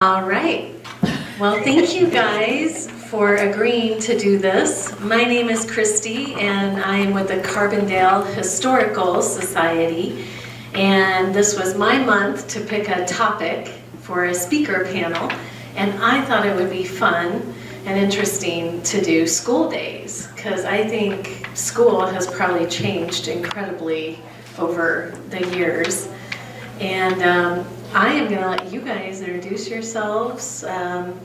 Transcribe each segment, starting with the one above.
All right. Well, thank you guys for agreeing to do this. My name is Christy, and I am with the Carbondale Historical Society. And this was my month to pick a topic for a speaker panel. And I thought it would be fun and interesting to do school days, because I think school has probably changed incredibly over the years. And I am going to let you guys introduce yourselves.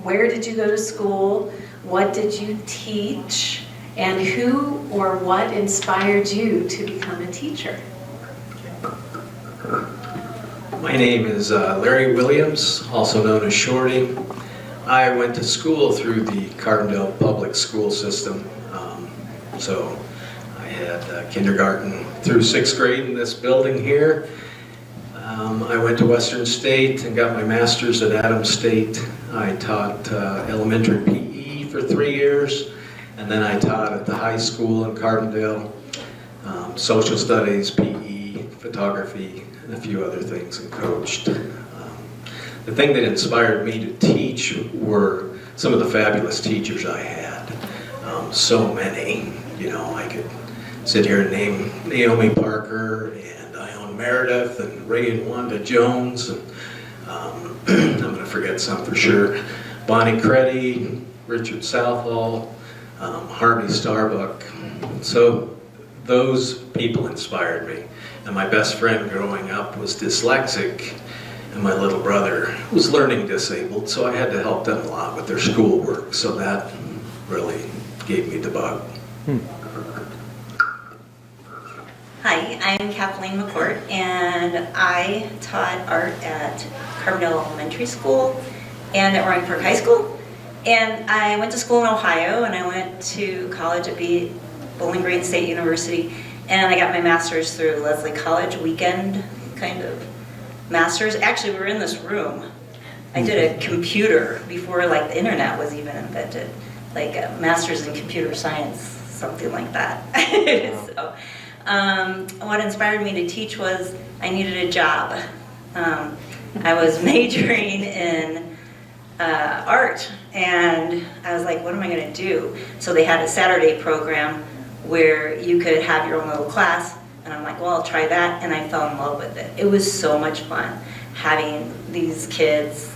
Where did you go to school? What did you teach? And who or what inspired you to become a teacher? My name is Larry Williams, also known as Shorty. I went to school through the Carbondale public school system. So I had kindergarten through 6th grade in this building here. I went to Western State and got my master's at Adams State. I taught elementary PE for 3 years, and then I taught at the high school in Carbondale, social studies, PE, photography, and a few other things, and coached. The thing that inspired me to teach were some of the fabulous teachers I had. So many, you know, I could sit here and name Naomi Parker and Meredith and Ray and Wanda Jones, and I'm going to forget some for sure. Bonnie Creddy, Richard Southall, Harvey Starbuck. So those people inspired me. And my best friend growing up was dyslexic, and my little brother was learning disabled, so I had to help them a lot with their schoolwork. So that really gave me the bug. Hi, I'm Cathleen McCourt, and I taught art at Carbondale Elementary School and at Roaring Fork High School. And I went to school in Ohio, and I went to college at Bowling Green State University, and I got my master's through Leslie College weekend kind of master's. Actually, we were in this room. I did a computer before like the internet was even invented, like a master's in computer science, something like that. So, what inspired me to teach was I needed a job. I was majoring in art, and I was like, what am I going to do? So they had a Saturday program where you could have your own little class, and I'm like, well, I'll try that, and I fell in love with it. It was so much fun having these kids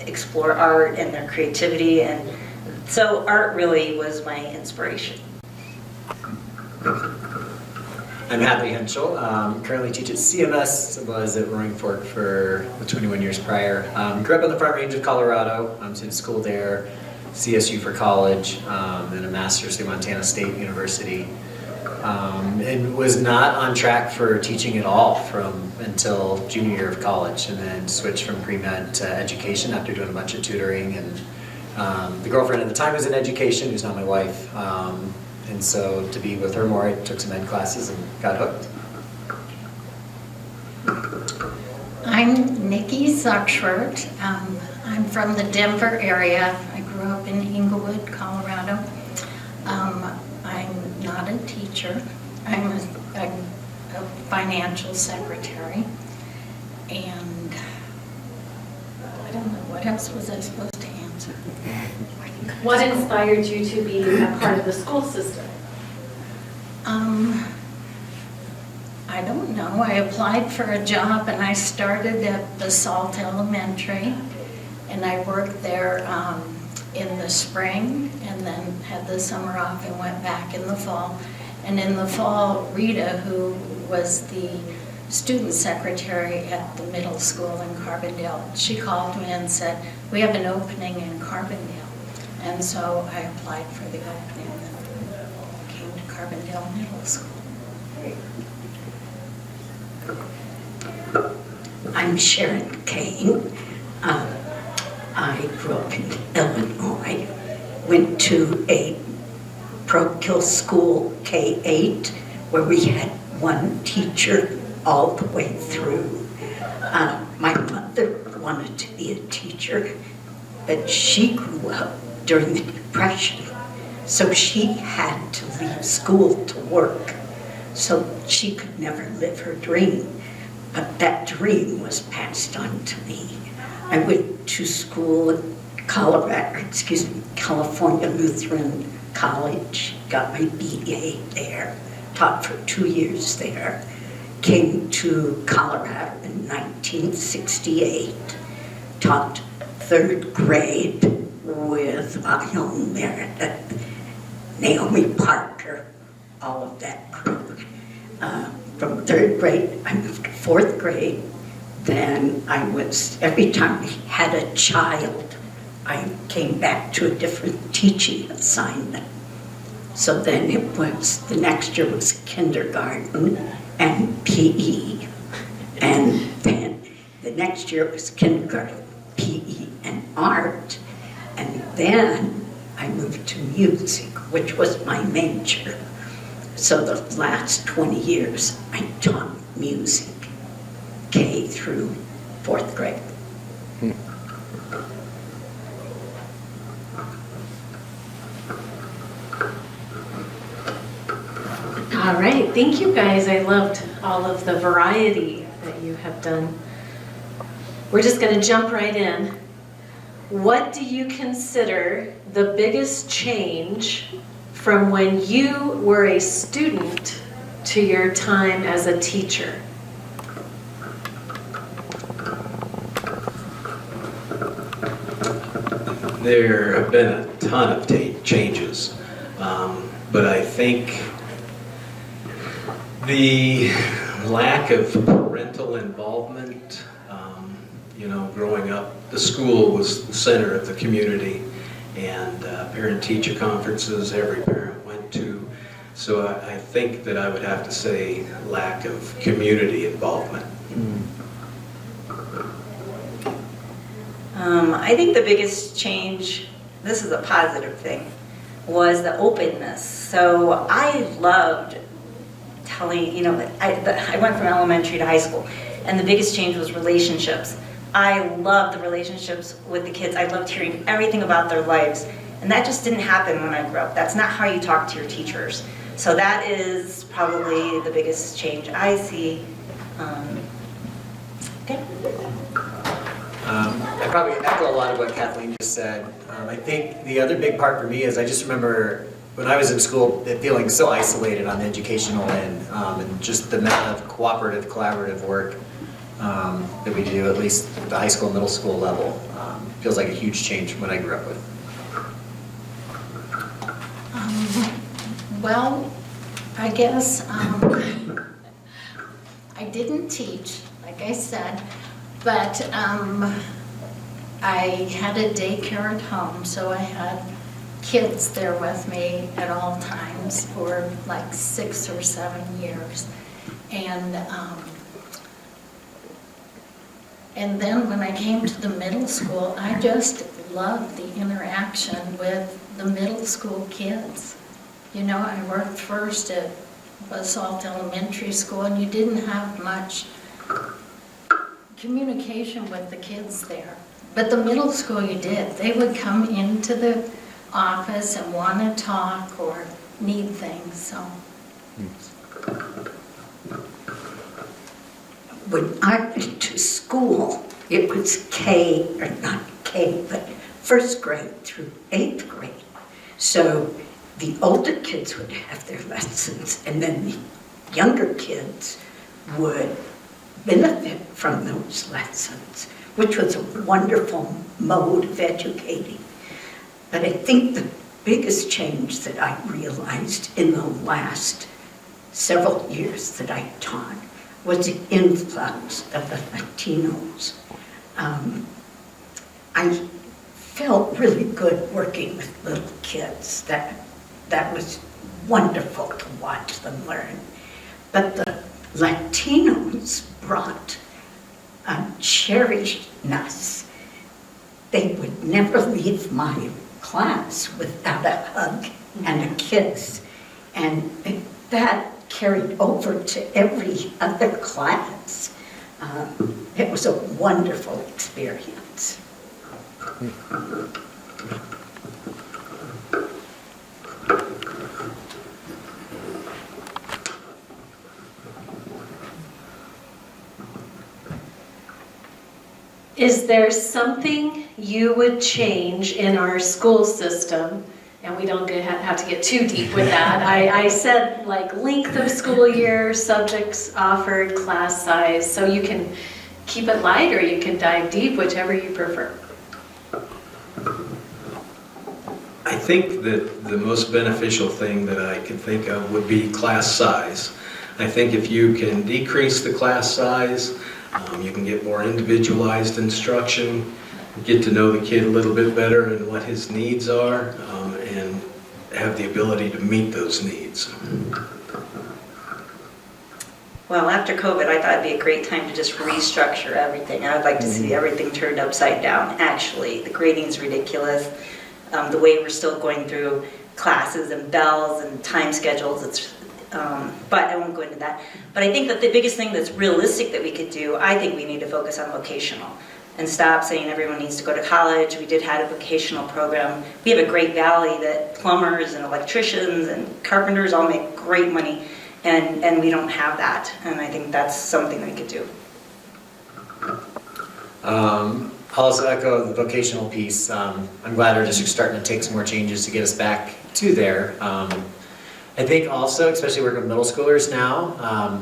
explore art and their creativity, and so art really was my inspiration. I'm Hadley, Hentschel. Currently teach at CMS, was at Roaring Fork for 21 years prior. Grew up on the Front Range of Colorado. Did school there, CSU for college, then a master's through Montana State University. And was not on track for teaching at all until junior year of college, and then switched from pre-med to education after doing a bunch of tutoring. And the girlfriend at the time was in education, who's now my wife. And so to be with her more, I took some ed classes and got hooked. I'm Nicki Zugschwerdt. I'm from the Denver area. I grew up in Inglewood, Colorado. I'm not a teacher. I'm a financial secretary. And I don't know, what else was I supposed to answer? What inspired you to be a part of the school system? I don't know. I applied for a job, and I started at Basalt Elementary, and I worked there in the spring, and then had the summer off and went back in the fall. And in the fall, Rita, who was the student secretary at the middle school in Carbondale, she called me and said, we have an opening in Carbondale. And so I applied for the opening and came to Carbondale Middle School. I'm Sharon, Cain. I grew up in Illinois, went to a parochial school, K-8, where we had one teacher all the way through. My mother wanted to be a teacher, but she grew up during the Depression, so she had to leave school to work, so she could never live her dream. But that dream was passed on to me. I went to school at California Lutheran College, got my BA there, taught for 2 years there, came to Colorado in 1968, taught 3rd grade with Ione Meredith, Naomi Parker, all of that crew. From 3rd grade, I moved to 4th grade. Then every time we had a child, I came back to a different teaching assignment. So then the next year was kindergarten and PE. And then the next year was kindergarten, PE, and art. And then I moved to music, which was my major. So the last 20 years, I taught music, K through 4th grade. All right, thank you guys. I loved all of the variety that you have done. We're just going to jump right in. What do you consider the biggest change from when you were a student to your time as a teacher? There have been a ton of changes, but I think the lack of parental involvement, growing up, the school was the center of the community, and parent-teacher conferences every parent went to. So I think that I would have to say lack of community involvement. I think the biggest change, this is a positive thing, was the openness. So I loved telling, I went from elementary to high school, and the biggest change was relationships. I loved the relationships with the kids. I loved hearing everything about their lives, and that just didn't happen when I grew up. That's not how you talk to your teachers. So that is probably the biggest change I see. Okay. I probably echo a lot of what Cathleen just said. I think the other big part for me is I just remember when I was in school feeling so isolated on the educational end, and just the amount of cooperative, collaborative work that we do, at least at the high school, middle school level, feels like a huge change from what I grew up with. Well, I guess I didn't teach, like I said, but I had a daycare at home, so I had kids there with me at all times for like 6 or 7 years. And then when I came to the middle school, I just loved the interaction with the middle school kids. I worked first at Basalt Elementary School, and you didn't have much communication with the kids there. But the middle school you did. They would come into the office and want to talk or need things, so. When I went to school, it was not K, but 1st grade through 8th grade. So the older kids would have their lessons, and then the younger kids would benefit from those lessons, which was a wonderful mode of educating. But I think the biggest change that I realized in the last several years that I taught was the influx of the Latinos. I felt really good working with little kids. That was wonderful to watch them learn. But the Latinos brought a cherishness. They would never leave my class without a hug and a kiss. And that carried over to every other class. It was a wonderful experience. Is there something you would change in our school system? And we don't have to get too deep with that. I said like length of school year, subjects offered, class size, so you can keep it light or you can dive deep, whichever you prefer. I think that the most beneficial thing that I could think of would be class size. I think if you can decrease the class size, you can get more individualized instruction, get to know the kid a little bit better and what his needs are, and have the ability to meet those needs. Well, after COVID, I thought it'd be a great time to just restructure everything. I would like to see everything turned upside down, actually. The grading's ridiculous. The way we're still going through classes and bells and time schedules, but I won't go into that. But I think that the biggest thing that's realistic that we could do, I think we need to focus on vocational and stop saying everyone needs to go to college. We did have a vocational program. We have a great valley that plumbers and electricians and carpenters all make great money, and we don't have that. And I think that's something we could do. I'll also echo the vocational piece. I'm glad our district's starting to take some more changes to get us back to there. I think also, especially working with middle schoolers now,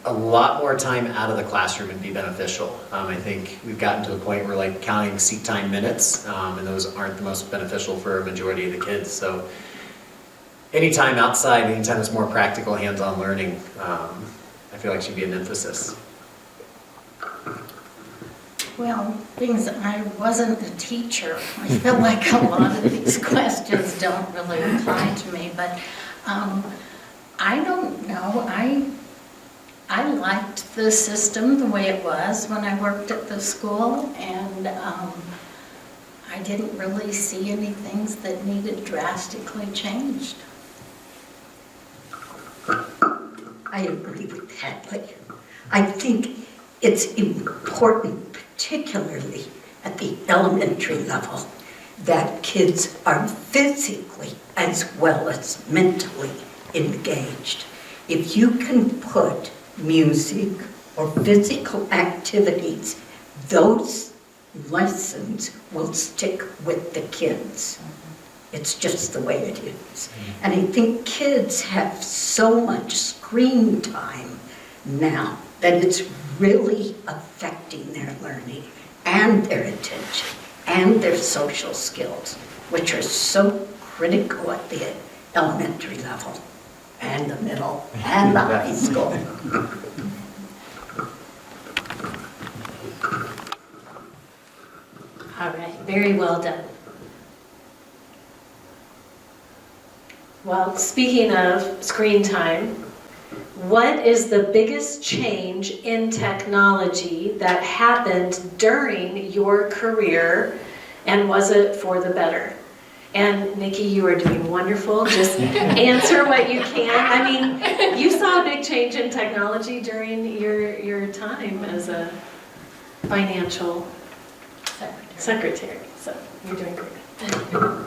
a lot more time out of the classroom would be beneficial. I think we've gotten to a point where like counting seat time minutes, and those aren't the most beneficial for a majority of the kids. So anytime outside, anytime it's more practical hands-on learning, I feel like should be an emphasis. Well, things, I wasn't a teacher. I feel like a lot of these questions don't really apply to me, but I don't know. I liked the system the way it was when I worked at the school, and I didn't really see any things that needed drastically changed. I agree with Hadley. I think it's important, particularly at the elementary level, that kids are physically as well as mentally engaged. If you can put music or physical activities, those lessons will stick with the kids. It's just the way it is. And I think kids have so much screen time now that it's really affecting their learning and their attention and their social skills, which are so critical at the elementary level and the middle and the high school. All right, very well done. Well, speaking of screen time, what is the biggest change in technology that happened during your career, and was it for the better? And Nicki, you are doing wonderful. Just answer what you can. I mean, you saw a big change in technology during your time as a financial secretary. So you're doing great.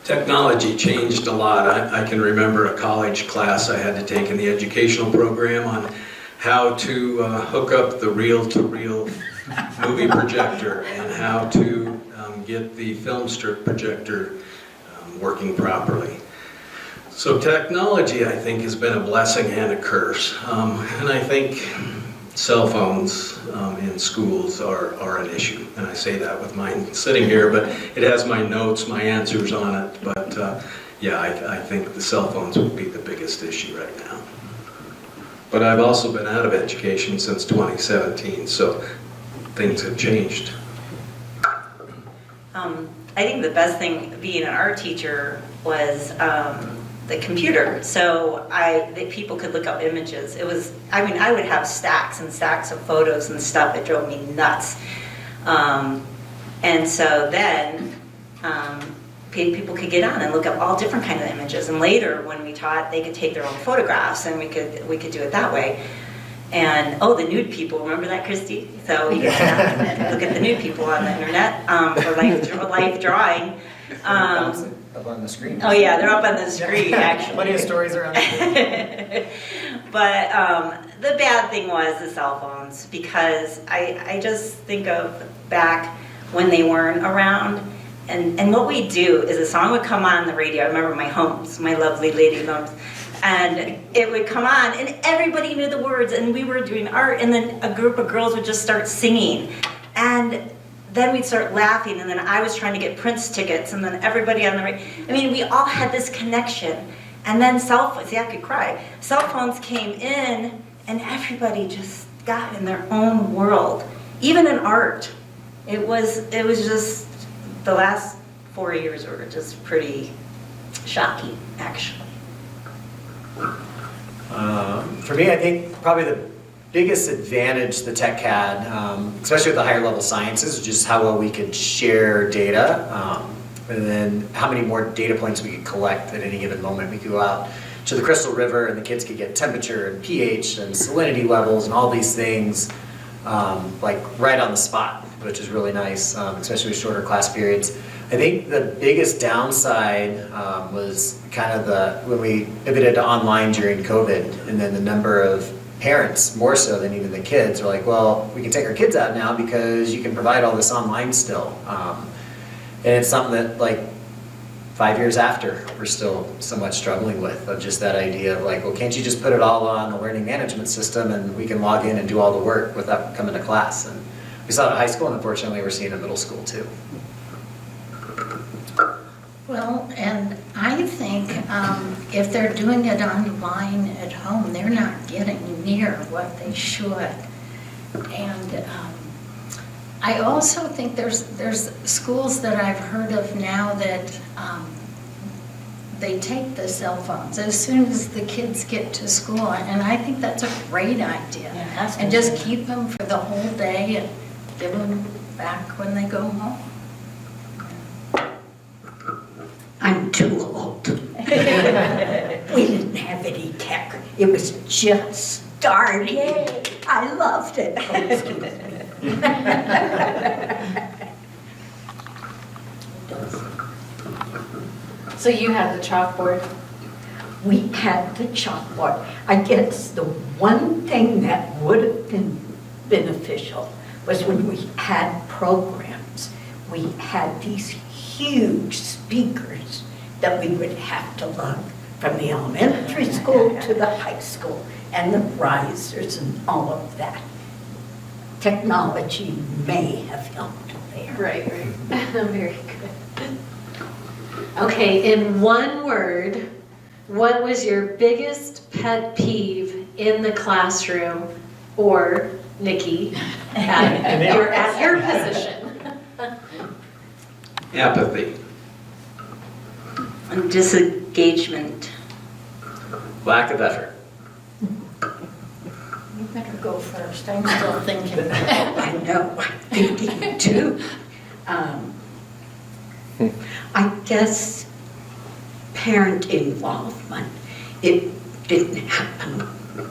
Technology changed a lot. I can remember a college class I had to take in the educational program on how to hook up the reel-to-reel movie projector and how to get the film strip projector working properly. So technology, I think, has been a blessing and a curse. And I think cell phones in schools are an issue. And I say that with mine sitting here, but it has my notes, my answers on it. But yeah, I think the cell phones would be the biggest issue right now. But I've also been out of education since 2017, so things have changed. I think the best thing being an art teacher was the computer. So that people could look up images. I would have stacks and stacks of photos and stuff. It drove me nuts. And so then people could get on and look up all different kinds of images. And later, when we taught, they could take their own photographs, and we could do it that way. And the nude people, remember that, Christy? So you could look at the nude people on the internet for life drawing. Up on the screen. Oh yeah, they're up on the screen actually. Plenty of stories around the But the bad thing was the cell phones, because I just think of back when they weren't around, and what we do is a song would come on the radio. I remember my homes, my lovely lady homes, and it would come on and everybody knew the words, and we were doing art, and then a group of girls would just start singing, and then we'd start laughing, and then I was trying to get Prince tickets, and then everybody on the radio. I mean, we all had this connection. And then cell phones, see, I could cry. Cell phones came in, and everybody just got in their own world. Even in art, it was just, the last 4 years were just pretty shocking, actually. For me, I think probably the biggest advantage the tech had, especially with the higher level sciences, is just how well we could share data, and then how many more data points we could collect at any given moment. We could go out to the Crystal River and the kids could get temperature and pH and salinity levels and all these things like right on the spot, which is really nice, especially with shorter class periods. I think the biggest downside was kind of when we pivoted to online during COVID, and then the number of parents, more so than even the kids, are like, well, we can take our kids out now because you can provide all this online still. And it's something that, like, 5 years after, we're still somewhat struggling with, of just that idea of like, well, can't you just put it all on the learning management system and we can log in and do all the work without coming to class? And we saw it at high school, and unfortunately we're seeing it in middle school too. Well, and I think if they're doing it online at home, they're not getting near what they should. And I also think there's schools that I've heard of now that they take the cell phones as soon as the kids get to school, and I think that's a great idea. Yeah, and just keep them for the whole day and give them back when they go home. I'm too old. We didn't have any tech. It was just starting. Yay. I loved it. Oh, excuse me. So you had the chalkboard? We had the chalkboard. I guess the one thing that would have been beneficial was when we had programs. We had these huge speakers that we would have to lug from the elementary school to the high school, and the risers and all of that. Technology may have helped there. Right. Very good. Okay, in one word, what was your biggest pet peeve in the classroom, or Nicki, at your position? Apathy, And disengagement. lack of effort. You better go first. I'm still thinking. I know, I'm thinking too. I guess parent involvement, it didn't happen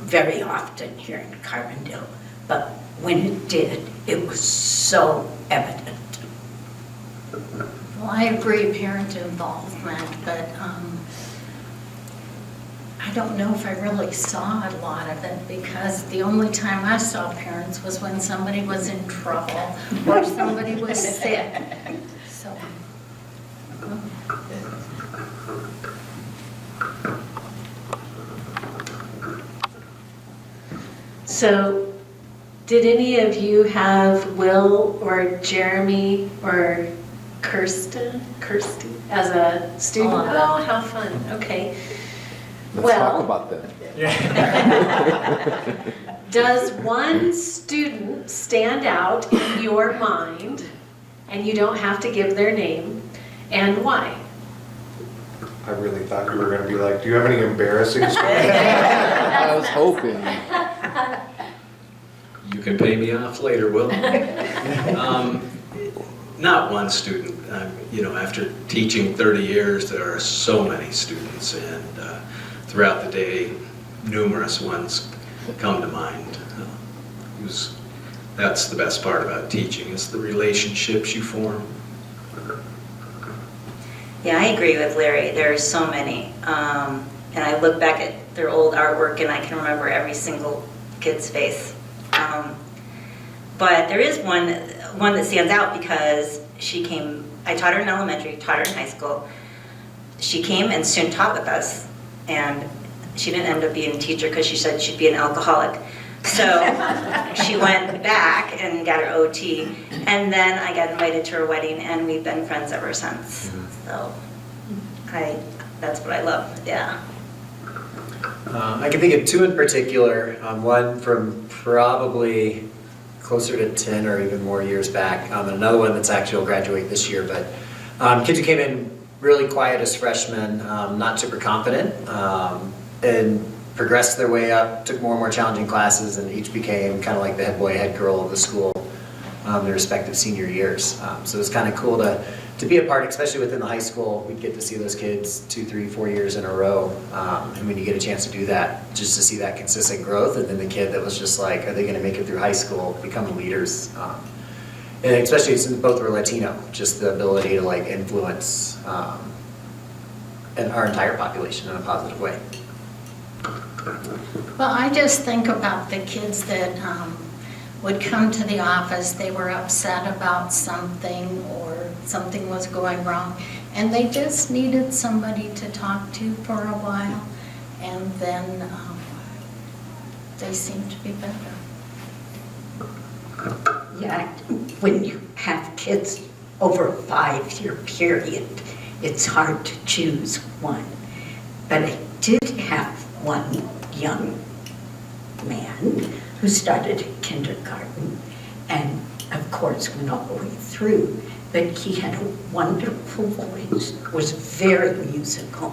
very often here in Carbondale, but when it did, it was so evident. Well, I agree, parent involvement, but I don't know if I really saw a lot of it, because the only time I saw parents was when somebody was in trouble or somebody was sick. So. So, did any of you have Will or Jeremy or Kirsty as a student? Oh, how fun. Okay. Let's talk about that. Does one student stand out in your mind, and you don't have to give their name, and why? I really thought you were going to be like, do you have any embarrassing stories? I was hoping. You can pay me off later, Will. Not one student. After teaching 30 years, there are so many students, and throughout the day, numerous ones come to mind. That's the best part about teaching, is the relationships you form. Yeah, I agree with Larry. There are so many. And I look back at their old artwork and I can remember every single kid's face. But there is one that stands out because she came, I taught her in elementary, taught her in high school. She came and student taught with us, and she didn't end up being a teacher because she said she'd be an alcoholic. So she went back and got her OT, and then I got invited to her wedding, and we've been friends ever since. So that's what I love, yeah. I can think of two in particular, one from probably closer to 10 or even more years back, and another one that's actually will graduate this year, but kids who came in really quiet as freshmen, not super confident, and progressed their way up, took more and more challenging classes, and each became kind of like the head boy, head girl of the school their respective senior years. So it was kind of cool to be a part, especially within the high school. We'd get to see those kids 2, 3, 4 years in a row, and when you get a chance to do that, just to see that consistent growth, and then the kid that was just like, are they going to make it through high school, become leaders? And especially since both were Latino, just the ability to like influence and our entire population in a positive way. Well, I just think about the kids that would come to the office, they were upset about something or something was going wrong, and they just needed somebody to talk to for a while, and then they seemed to be better. Yeah, when you have kids over a 5-year period, it's hard to choose one. But I did have one young man who started in kindergarten and, of course, went all the way through. But he had a wonderful voice, was very musical.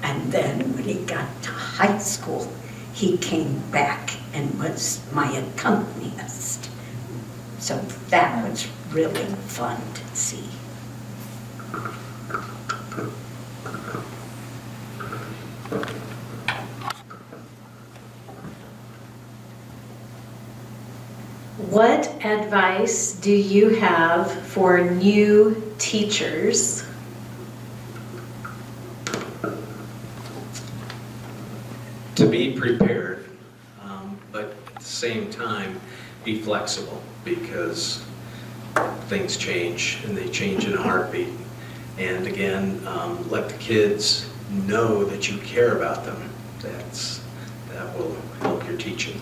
And then when he got to high school, he came back and was my accompanist. So that was really fun to see. What advice do you have for new teachers? To be prepared, but at the same time, be flexible, because things change, and they change in a heartbeat. And again, let the kids know that you care about them. That will help your teaching.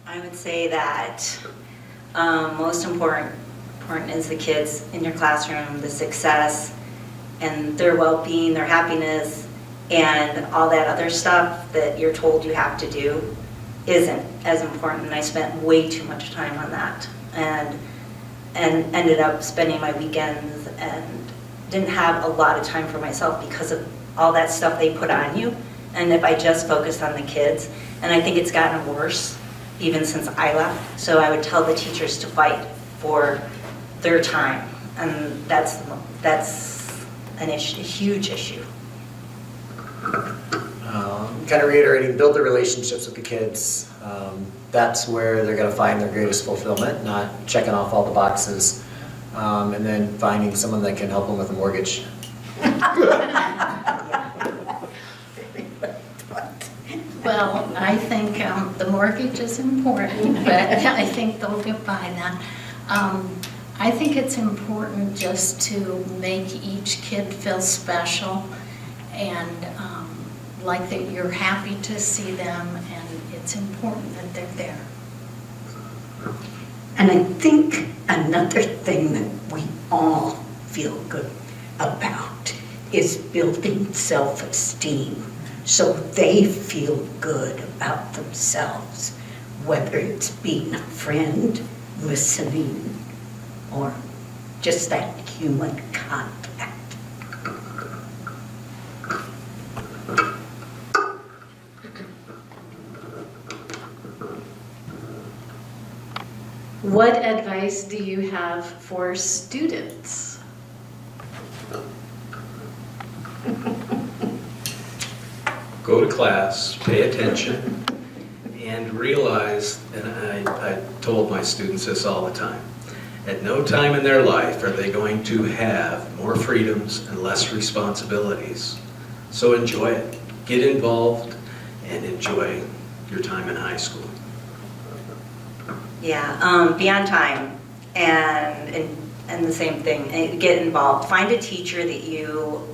I would say that most important is the kids in your classroom, the success and their well-being, their happiness, and all that other stuff that you're told you have to do isn't as important. And I spent way too much time on that, and ended up spending my weekends and didn't have a lot of time for myself because of all that stuff they put on you. And if I just focused on the kids, and I think it's gotten worse even since I left. So I would tell the teachers to fight for their time, and that's an issue, a huge issue. Kind of reiterating, build the relationships with the kids. That's where they're going to find their greatest fulfillment, not checking off all the boxes, and then finding someone that can help them with a mortgage. Well, I think the mortgage is important, but I think they'll get by that. I think it's important just to make each kid feel special, and like that you're happy to see them, and it's important that they're there. And I think another thing that we all feel good about is building self-esteem, so they feel good about themselves, whether it's being a friend, listening, or just that human contact. What advice do you have for students? Go to class, pay attention, and realize, and I told my students this all the time, At no time in their life are they going to have more freedoms and less responsibilities. So enjoy it. Get involved and enjoy your time in high school. Yeah, be on time and the same thing, get involved. Find a teacher that you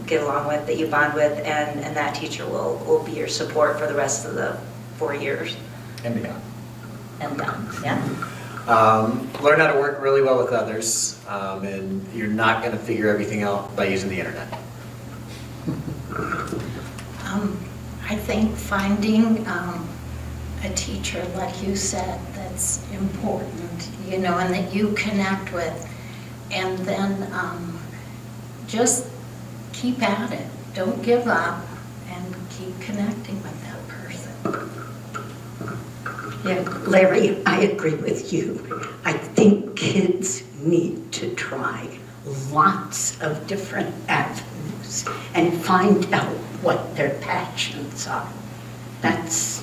get along with, that you bond with, and that teacher will be your support for the rest of the 4 years. And beyond. And yeah. Learn how to work really well with others, and you're not going to figure everything out by using the internet. I think finding a teacher, like you said, that's important, you know, and that you connect with, and then just keep at it. Don't give up, and keep connecting with that person. Yeah, Larry, I agree with you. I think kids need to try lots of different avenues and find out what their passions are. That's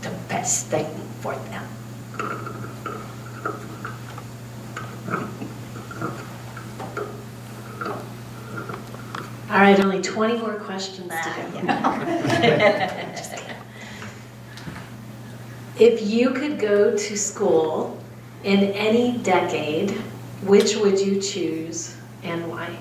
the best thing for them. All right, only 20 more questions to go. If you could go to school in any decade, which would you choose and why?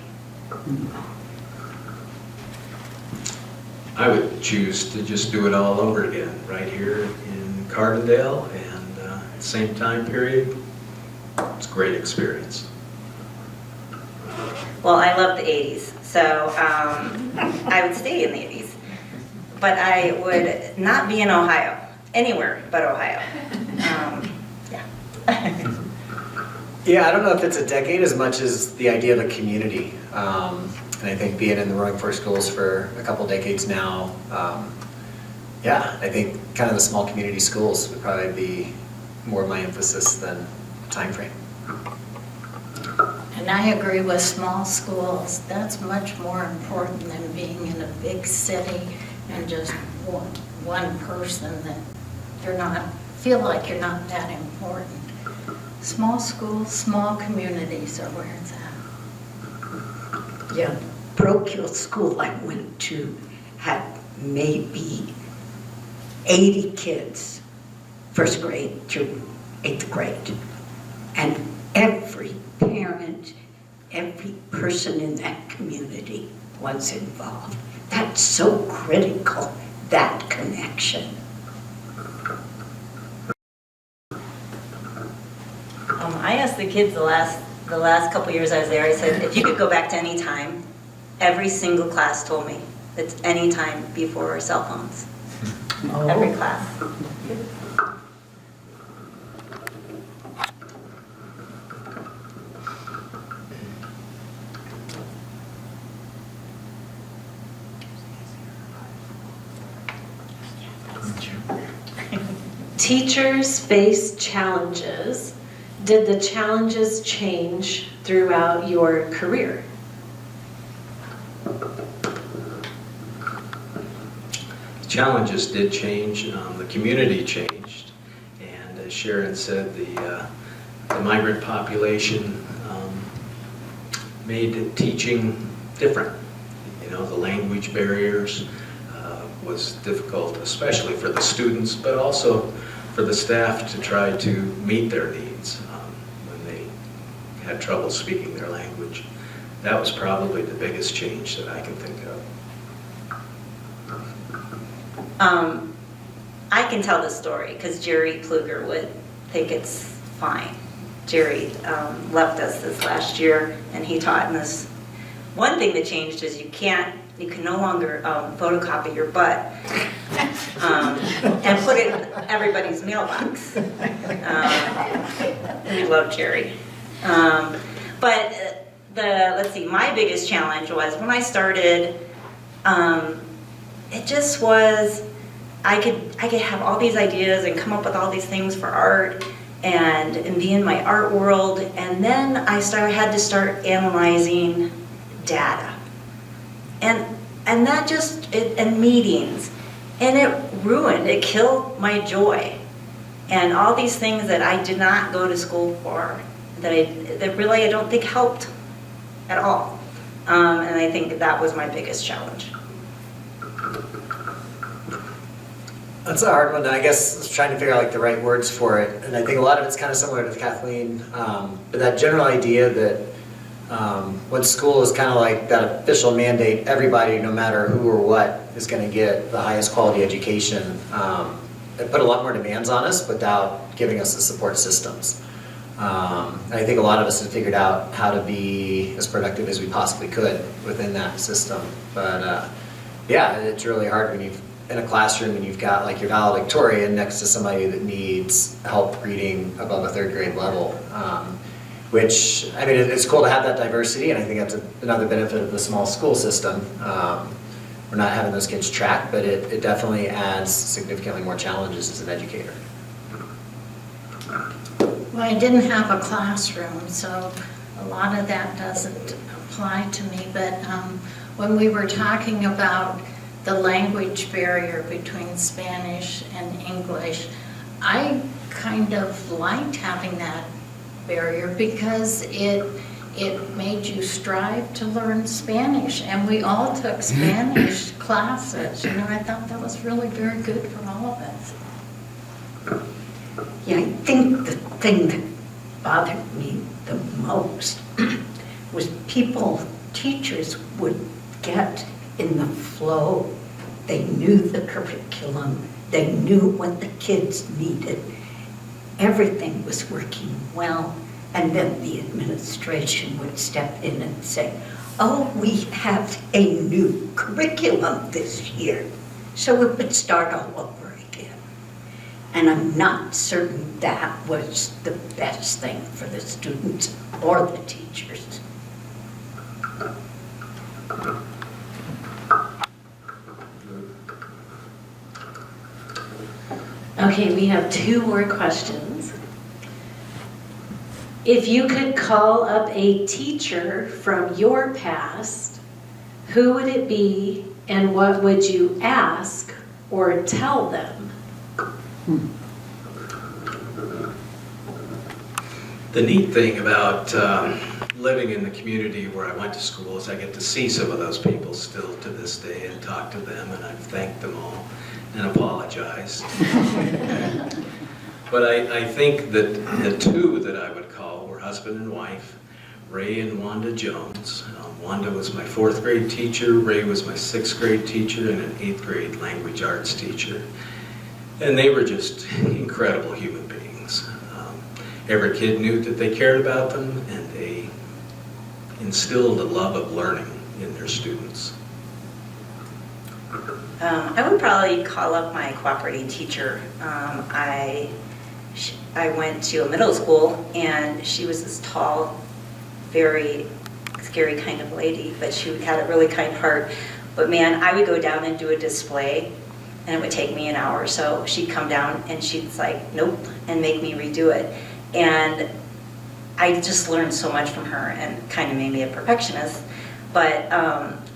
I would choose to just do it all over again, right here in Carbondale, and at the same time period. It's a great experience. Well, I love the 80s, so I would stay in the 80s. But I would not be in Ohio, anywhere but Ohio. Yeah. Yeah, I don't know if it's a decade as much as the idea of a community. And I think being in the Roaring Fork schools for a couple decades now, yeah, I think kind of the small community schools would probably be more my emphasis than time frame. And I agree with small schools. That's much more important than being in a big city and just one person that you're not, feel like you're not that important. Small schools, small communities are where it's at. Yeah, parochial school I went to had maybe 80 kids, first grade through 8th grade. And every parent, every person in that community was involved. That's so critical, that connection. I asked the kids the last couple years I was there, I said, if you could go back to any time, every single class told me it's any time before cell phones. Oh. Every class. Teachers face challenges. Did the challenges change throughout your career? The challenges did change, the community changed, and as Sharon said, the migrant population made teaching different. You know, the language barriers was difficult, especially for the students, but also for the staff to try to meet their needs when they had trouble speaking their language. That was probably the biggest change that I can think of. I can tell the story because Jerry Pluger would think it's fine. Jerry left us this last year, and he taught in this. One thing that changed is you can no longer photocopy your butt and put it in everybody's mailbox. We love Jerry. But let's see, my biggest challenge was when I started, it just was, I could have all these ideas and come up with all these things for art and be in my art world, and then I had to start analyzing data. And that just, and meetings, and it killed my joy. And all these things that I did not go to school for, that really I don't think helped at all. And I think that was my biggest challenge. That's a hard one, and I guess trying to figure out like the right words for it. And I think a lot of it's kind of similar to Kathleen, but that general idea that when school is kind of like that official mandate, everybody, no matter who or what, is going to get the highest quality education. It put a lot more demands on us without giving us the support systems. And I think a lot of us have figured out how to be as productive as we possibly could within that system. But yeah, it's really hard when you've in a classroom and you've got like your valedictorian next to somebody that needs help reading above a third grade level. Which, I mean, it's cool to have that diversity, and I think that's another benefit of the small school system. We're not having those kids tracked, but it definitely adds significantly more challenges as an educator. Well, I didn't have a classroom, so a lot of that doesn't apply to me, but when we were talking about the language barrier between Spanish and English, I kind of liked having that barrier because it made you strive to learn Spanish, and we all took Spanish classes. You know, I thought that was really very good for all of us. Yeah, I think the thing that bothered me the most was teachers would get in the flow. They knew the curriculum. They knew what the kids needed. Everything was working well. And then the administration would step in and say, oh, we have a new curriculum this year. So it would start all over again. And I'm not certain that was the best thing for the students or the teachers. Okay, we have 2 more questions. If you could call up a teacher from your past, who would it be and what would you ask or tell them? The neat thing about living in the community where I went to school is I get to see some of those people still to this day and talk to them, and I've thanked them all and apologized. But I think that the 2 that I would call were husband and wife, Ray and Wanda Jones. Wanda was my 4th grade teacher, Ray was my 6th grade teacher, and an 8th grade language arts teacher. And they were just incredible human beings. Every kid knew that they cared about them, and they instilled a love of learning in their students. I would probably call up my cooperating teacher. I went to a middle school, and she was this tall, very scary kind of lady, but she had a really kind heart. But man, I would go down and do a display, and it would take me an hour. So she'd come down, and she'd like, nope, and make me redo it. And I just learned so much from her, and kind of made me a perfectionist. But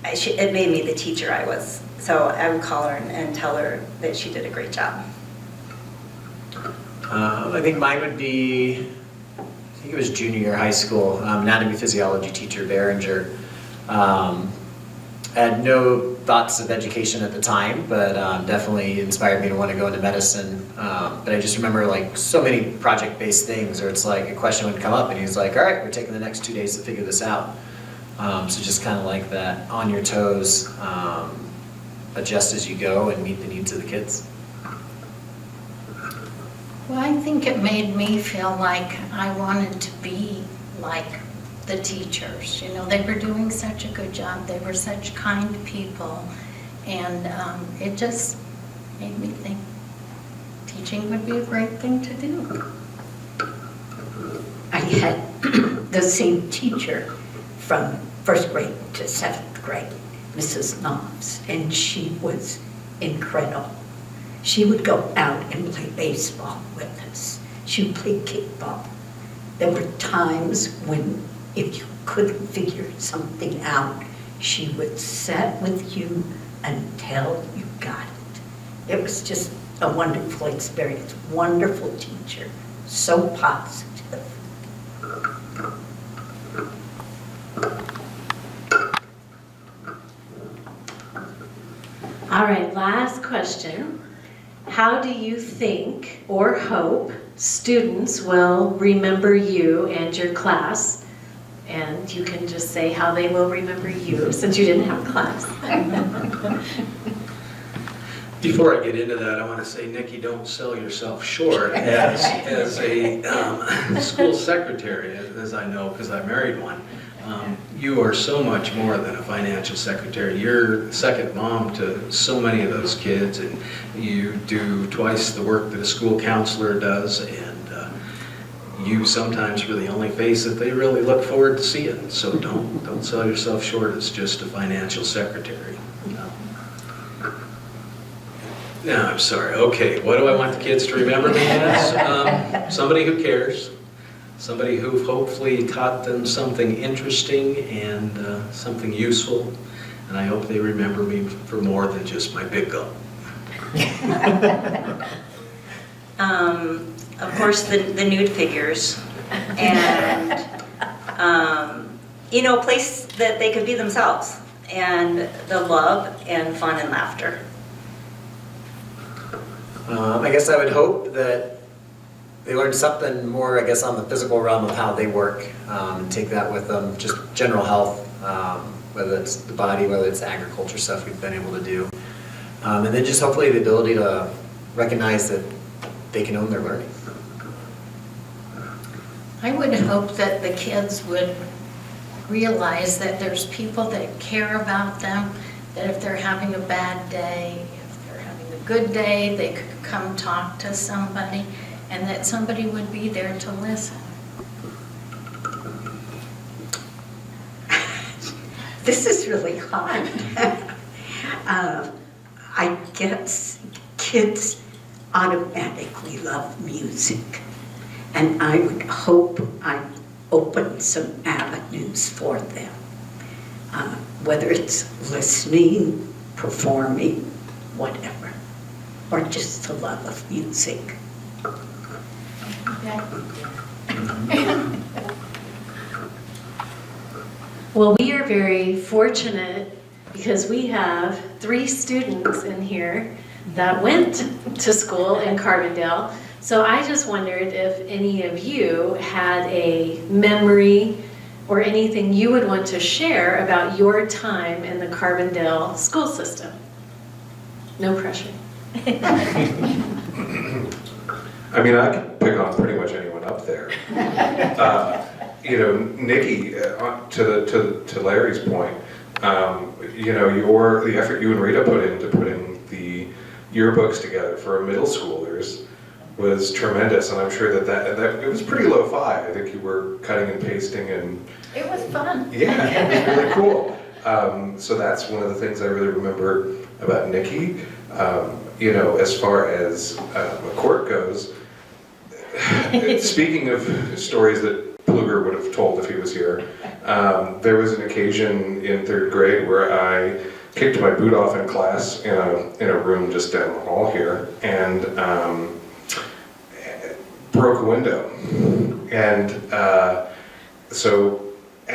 it made me the teacher I was. So I would call her and tell her that she did a great job. I think mine would be, I think it was junior year high school, anatomy physiology teacher, Behringer. I had no thoughts of education at the time, but definitely inspired me to want to go into medicine. But I just remember like so many project-based things where it's like a question would come up and he's like, all right, we're taking the next 2 days to figure this out. So just kind of like that on your toes, adjust as you go and meet the needs of the kids. Well, I think it made me feel like I wanted to be like the teachers. You know, they were doing such a good job. They were such kind people. And it just made me think teaching would be a great thing to do. I had the same teacher from 1st grade to 7th grade, Mrs. Knobs, and she was incredible. She would go out and play baseball with us. She would play kickball. There were times when if you couldn't figure something out, she would sit with you until you got it. It was just a wonderful experience. Wonderful teacher, so positive. All right, last question. How do you think or hope students will remember you and your class? And you can just say how they will remember you since you didn't have class. Before I get into that, I want to say, Nicki, don't sell yourself short as a school secretary, as I know, because I married one. You are so much more than a financial secretary. You're second mom to so many of those kids, and you do twice the work that a school counselor does, and you sometimes are the only face that they really look forward to seeing. So don't sell yourself short as just a financial secretary. No, I'm sorry. Okay, what do I want the kids to remember me as? Somebody who cares. Somebody who hopefully taught them something interesting and something useful. And I hope they remember me for more than just my big gulp. Of course, the nude figures. And, a place that they could be themselves. And the love and fun and laughter. I guess I would hope that they learn something more, I guess, on the physical realm of how they work, and take that with them, just general health, whether it's the body, whether it's the agriculture stuff we've been able to do. And then just hopefully the ability to recognize that they can own their learning. I would hope that the kids would realize that there's people that care about them, that if they're having a bad day, if they're having a good day, they could come talk to somebody, and that somebody would be there to listen. This is really hard. I guess kids automatically love music, and I would hope I open some avenues for them, whether it's listening, performing, whatever, or just the love of music. Well, we are very fortunate because we have 3 students in here that went to school in Carbondale. So I just wondered if any of you had a memory or anything you would want to share about your time in the Carbondale school system. No pressure. I mean, I could pick on pretty much anyone up there. Nicki, to Larry's point, the effort you and Rita put into putting the yearbooks together for middle schoolers was tremendous, and I'm sure that it was pretty lo-fi. I think you were cutting and pasting, and It was fun. yeah, it was really cool. So that's one of the things I really remember about Nicki. As far as McCourt goes, speaking of stories that Pluger would have told if he was here, there was an occasion in 3rd grade where I kicked my boot off in class in a room just down the hall here, and broke a window. And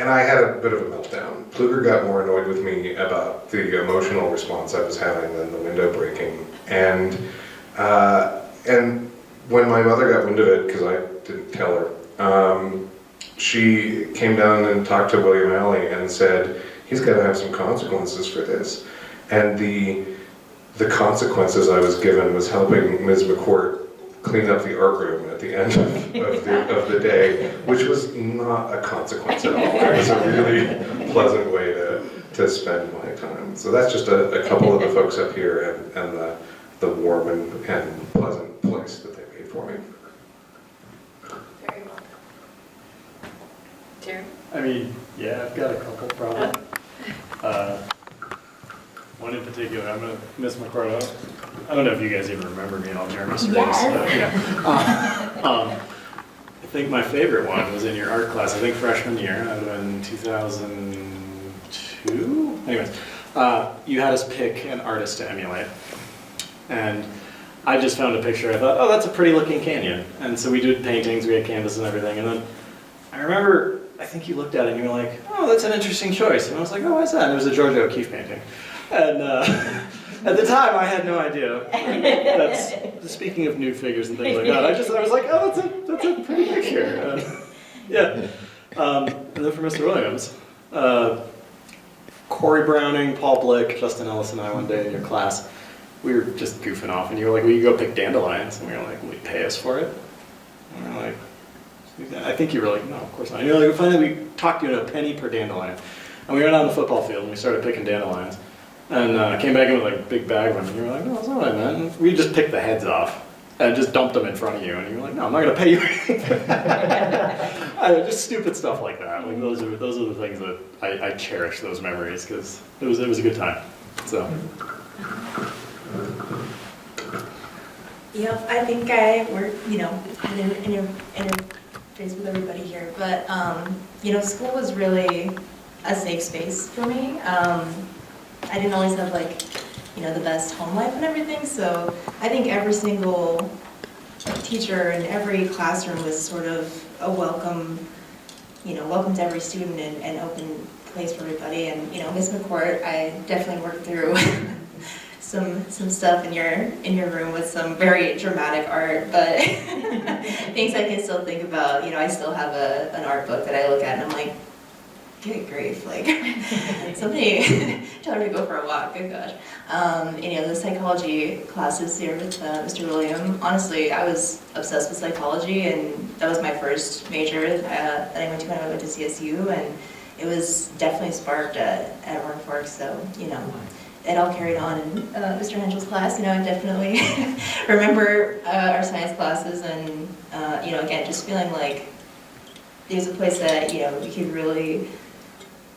I had a bit of a meltdown. Pluger got more annoyed with me about the emotional response I was having than the window breaking. And when my mother got wind of it, because I didn't tell her, she came down and talked to William Alley and said, he's got to have some consequences for this. And the consequences I was given was helping Ms. McCourt clean up the art room at the end of the day, which was not a consequence at all. It was a really pleasant way to spend my time. So that's just a couple of the folks up here and the warm and pleasant place that they made for me. Very well. Jerry? I mean, yeah, I've got a couple probably. One in particular, I'm gonna miss McCourt. I don't know if you guys even remember me in all Jeremy's face. I think my favorite one was in your art class, I think freshman year, that would have been 2002? Anyways, you had us pick an artist to emulate. And I just found a picture, I thought, oh, that's a pretty looking canyon. And so we did paintings, we had canvas and everything. And then I remember, I think you looked at it and you were like, oh, that's an interesting choice. And I was like, oh, why is that? And it was a Georgia O'Keeffe painting. And At the time, I had no idea. That's speaking of nude figures and things like that. I was like, oh, that's a pretty picture. Yeah. And then for Mr. Williams, Corey Browning, Paul Blick, Justin Ellis, and I one day in your class, we were just goofing off, and you were like, "Will you go pick dandelions?" And we were like, "Will you pay us for it?" And we were like, I think you were like, "No, of course not." And you're like, finally, we talked you into a penny per dandelion. And we went on the football field, and we started picking dandelions. And I came back in with like a big bag of them, and you were like, "No, that's not what I meant." And we just picked the heads off and just dumped them in front of you, and you were like, "No, I'm not going to pay you." Just stupid stuff like that. Like those are the things that I cherish those memories because it was a good time. So. Yep, I think I work, interface with everybody here, but, school was really a safe space for me. I didn't always have the best home life and everything, so I think every single teacher in every classroom was sort of a welcome to every student and open place for everybody. And, Miss McCourt, I definitely worked through some stuff in your room with some very dramatic art, but things I can still think about. I still have an art book that I look at and I'm like, good grief, somebody tell her to go for a walk, good gosh. The psychology classes here with Mr. William, honestly, I was obsessed with psychology, and that was my first major that I went to when I went to CSU, and it was definitely sparked at Roaring Fork, so, it all carried on in Mr. Hentschel's class. I definitely remember our science classes, and, again, just feeling like there's a place that, you could really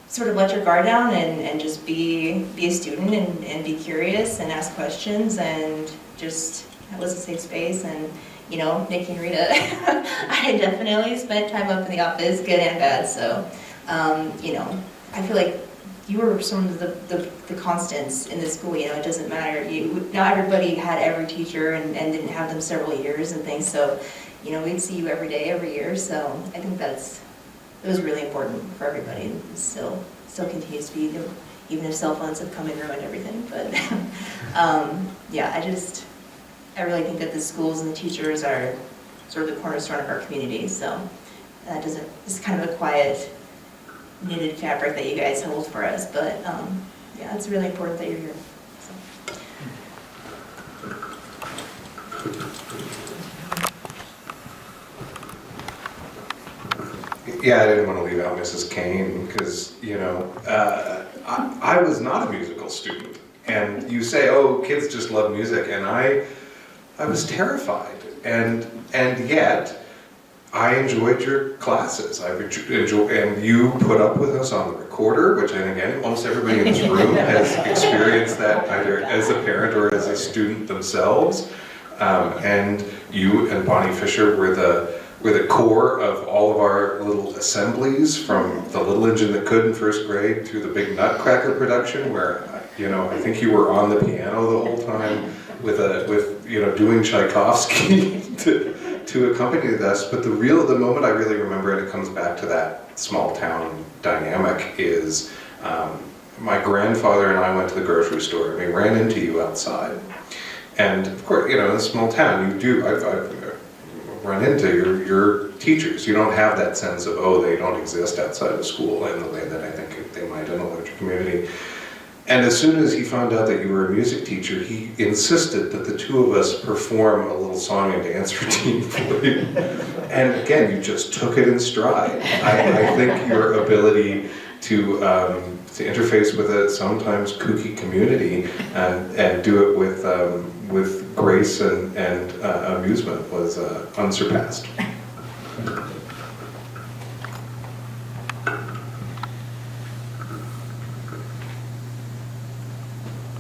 sort of let your guard down and just be a student and be curious and ask questions, and just, that was a safe space. And, Nicki and Rita, I definitely spent time up in the office, good and bad, so, I feel like you were some of the constants in the school. It doesn't matter. Not everybody had every teacher and didn't have them several years and things, so, we'd see you every day, every year, so I think it was really important for everybody, and still continues to be, even if cell phones have come and ruined everything. But I really think that the schools and the teachers are sort of the cornerstone of our community. So it's kind of a quiet knitted fabric that you guys hold for us. But it's really important that you're here. So. Yeah, I didn't want to leave out Mrs. Cain because, I was not a musical student. And you say, oh, kids just love music. And I was terrified. And yet, I enjoyed your classes. And you put up with us on the recorder, which I think almost everybody in this room has experienced that either as a parent or as a student themselves. And you and Bonnie Fisher were the core of all of our little assemblies, from the Little Engine That Could in first grade through the big Nutcracker production, where I think you were on the piano the whole time with doing Tchaikovsky to accompany us. But the moment I really remember, and it comes back to that small town dynamic, is my grandfather and I went to the grocery store and we ran into you outside. And of course, in a small town, I've run into your teachers. You don't have that sense of, oh, they don't exist outside of school in the way that I think they might in a larger community. And as soon as he found out that you were a music teacher, he insisted that the two of us perform a little song and dance routine for you. And again, you just took it in stride. I think your ability to interface with a sometimes kooky community and do it with grace and amusement was unsurpassed.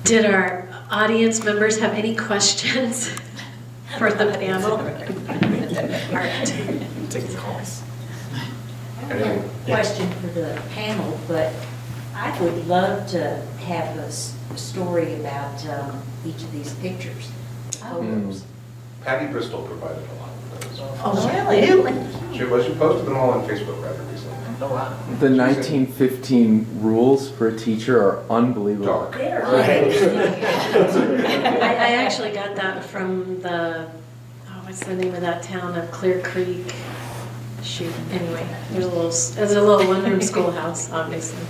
Did our audience members have any questions for the panel? All right. Take the calls. I have a question for the panel, but I would love to have a story about each of these pictures. Photos. Patty Bristol provided a lot of those. Oh, really? She posted them all on Facebook rather recently. Oh, wow. The 1915 rules for a teacher are unbelievable. Dark. I actually got that from what's the name of that town of Clear Creek? Shoot, anyway, it's a little one-room schoolhouse, obviously.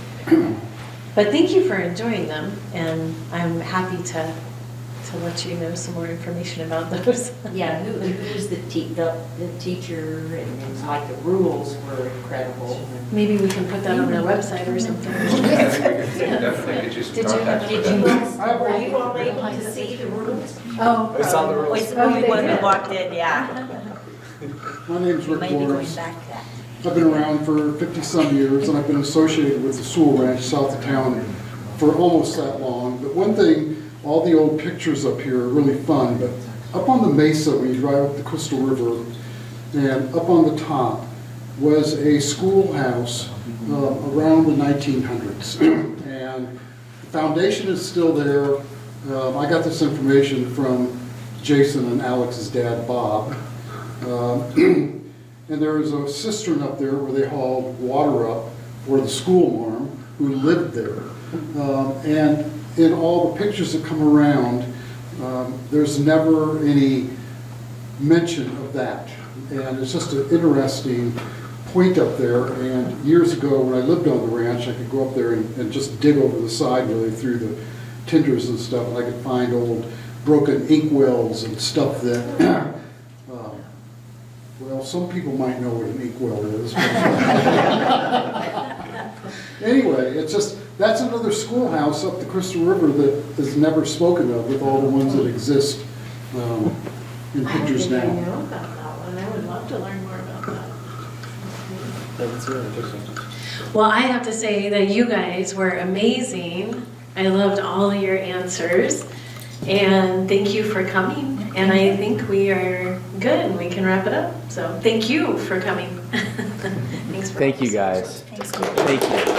But thank you for enjoying them, and I'm happy to let you know some more information about those. Yeah, who's the teacher, and it's like the rules were incredible. Maybe we can put that on our website or something. Definitely get you some contacts for that. Were you all able to see the rules? Oh, I saw the rules. When we walked in, yeah. My name's Rick Maybe going Morris. back to that. I've been around for 50-some years, and I've been associated with the Sewell Ranch south of town for almost that long. But one thing, all the old pictures up here are really fun, but up on the mesa when you drive up the Crystal River, and up on the top was a schoolhouse around the 1900s. And the foundation is still there. I got this information from Jason and Alex's dad, Bob. And there was a cistern up there where they hauled water up for the school marm who lived there. And in all the pictures that come around, there's never any mention of that. And it's just an interesting point up there. And years ago, when I lived on the ranch, I could go up there and just dig over the side really through the tinders and stuff, and I could find old broken ink wells and stuff that well, some people might know what an inkwell is. Anyway, it's just, that's another schoolhouse up the Crystal River that is never spoken of with all the ones that exist in pictures I now. know about that one. I would love to learn more about that. That's really interesting. Well, I have to say that you guys were amazing. I loved all of your answers. And thank you for coming. And I think we are good and we can wrap it up. So thank you for coming. Thanks for Thank you, guys. Thanks. Thank you.